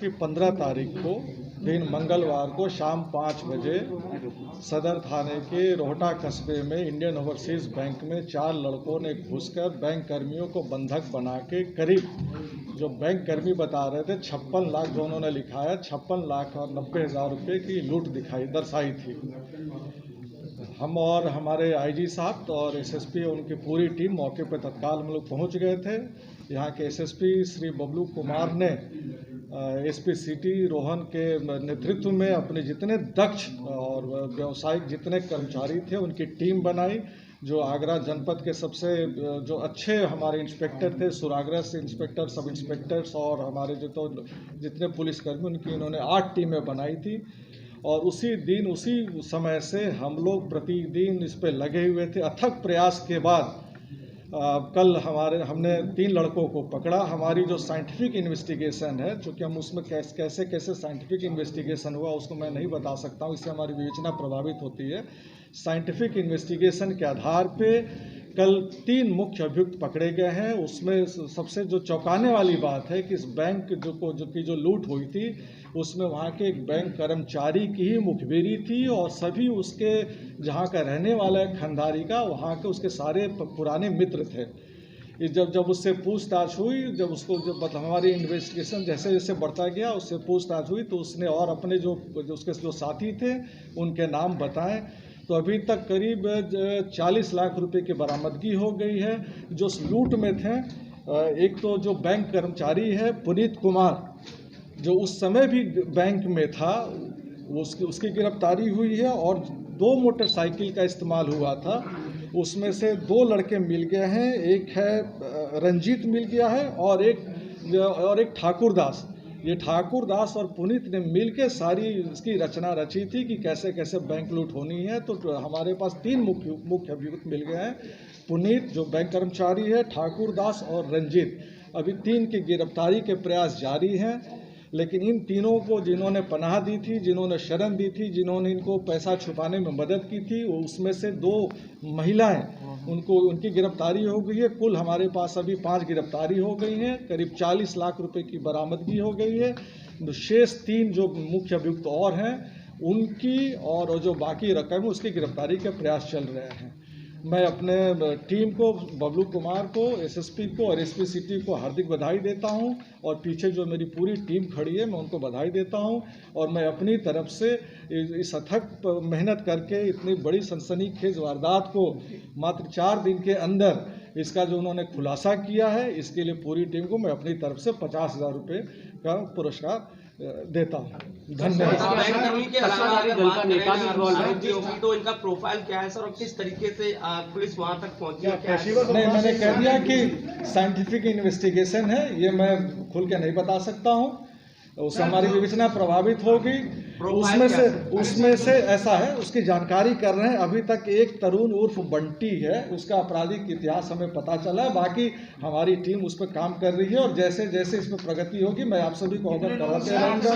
कि 15 तारीख को दिन मंगलवार को शाम 5 बजे सदर थाने के रोहटा कस्बे में इंडियन ओवरसीज बैंक में 4 लड़कों ने घुसकर बैंक कर्मियों को बंधक बना के करीब जो बैंक कर्मी बता रहे थे 56 लाख जो उन्होंने लिखा है 56 लाख और 90 हज़ार रुपये की लूट दर्शाई थी। हम और हमारे आईजी साहब और एसएसपी उनकी पूरी टीम मौके पर तत्काल हम लोग पहुँच गए थे। यहाँ के एसएसपी श्री बबलू कुमार ने एसपी सिटी रोहन के नेतृत्व में अपने जितने दक्ष और व्यावसायिक जितने कर्मचारी थे उनकी टीम बनाई। जो आगरा जनपद के सबसे जो अच्छे हमारे इंस्पेक्टर थे, सुरागरा से इंस्पेक्टर, सब इंस्पेक्टर्स और हमारे जितने पुलिसकर्मी उनकी इन्होंने 8 टीमें बनाई थी। और उसी दिन उसी समय से हम लोग प्रतिदिन इस पे लगे हुए थे। अथक प्रयास के बाद कल हमने 3 लड़कों को पकड़ा। हमारी जो साइंटिफिक इन्वेस्टिगेशन है, चूँकि हम उसमें कैसे साइंटिफिक इन्वेस्टिगेशन हुआ उसको मैं नहीं बता सकता हूँ, इससे हमारी विवेचना प्रभावित होती है। साइंटिफिक इन्वेस्टिगेशन के आधार पे कल 3 मुख्य अभियुक्त पकड़े गए हैं। उसमें सबसे जो चौंकाने वाली बात है कि इस बैंक जो लूट हुई थी उसमें वहाँ के एक बैंक कर्मचारी की ही मुखबिरी थी और सभी उसके जहाँ का रहने वाला है खंडारी का, वहाँ के उसके सारे पुराने मित्र थे। जब उससे पूछताछ हुई, जब हमारी इन्वेस्टिगेशन जैसे जैसे बढ़ता गया उससे पूछताछ हुई तो उसने और अपने उसके जो साथी थे उनके नाम बताएं। तो अभी तक करीब 40 लाख रुपए की बरामदगी हो गई है जो उस लूट में थे। एक तो जो बैंक कर्मचारी है पुनीत कुमार, जो उस समय भी बैंक में था, उसकी गिरफ्तारी हुई है। और 2 मोटरसाइकिल का इस्तेमाल हुआ था, उसमें से 2 लड़के मिल गए हैं। एक है रंजीत मिल गया है और एक ठाकुर दास। ये ठाकुर दास और पुनीत ने मिलकर सारी इसकी रचना रची थी कि कैसे कैसे बैंक लूट होनी है। तो हमारे पास 3 मुख्य अभियुक्त मिल गए हैं, पुनीत जो बैंक कर्मचारी है, ठाकुर दास और रंजीत। अभी 3 की गिरफ्तारी के प्रयास जारी हैं, लेकिन इन तीनों को जिन्होंने पनाह दी थी, जिन्होंने शरण दी थी, जिन्होंने इनको पैसा छुपाने में मदद की थी, उसमें से 2 महिलाएं उनकी गिरफ्तारी हो गई है। कुल हमारे पास अभी 5 गिरफ्तारी हो गई हैं, करीब 40 लाख रुपए की बरामदगी हो गई है। शेष 3 जो मुख्य अभियुक्त और हैं उनकी और जो बाकी रकम है उसकी गिरफ्तारी के प्रयास चल रहे हैं। मैं अपने टीम को, बबलू कुमार को, एसएसपी को और एसपी सिटी को हार्दिक बधाई देता हूं और पीछे जो मेरी पूरी टीम खड़ी है मैं उनको बधाई देता हूं। और मैं अपनी तरफ से इस अथक मेहनत करके इतनी बड़ी सनसनीखेज वारदात को मात्र 4 दिन के अंदर इसका जो उन्होंने खुलासा किया है, इसके लिए पूरी टीम को मैं अपनी तरफ से 50,000 रुपये का पुरस्कार देता हूँ। धन्यवाद। तो इनका प्रोफाइल क्या है सर और किस तरीके से पुलिस वहां तक पहुंची? नहीं, मैंने कह दिया कि साइंटिफिक इन्वेस्टिगेशन है, ये मैं खुल के नहीं बता सकता हूँ, उससे हमारी विवेचना प्रभावित होगी। उसमें से ऐसा है, उसकी जानकारी कर रहे हैं। अभी तक एक तरुण उर्फ बंटी है, उसका आपराधिक इतिहास हमें पता चला है। बाकी हमारी टीम उस पर काम कर रही है और जैसे जैसे इसमें प्रगति होगी मैं आप सभी को अवगत कराते रहूंगा।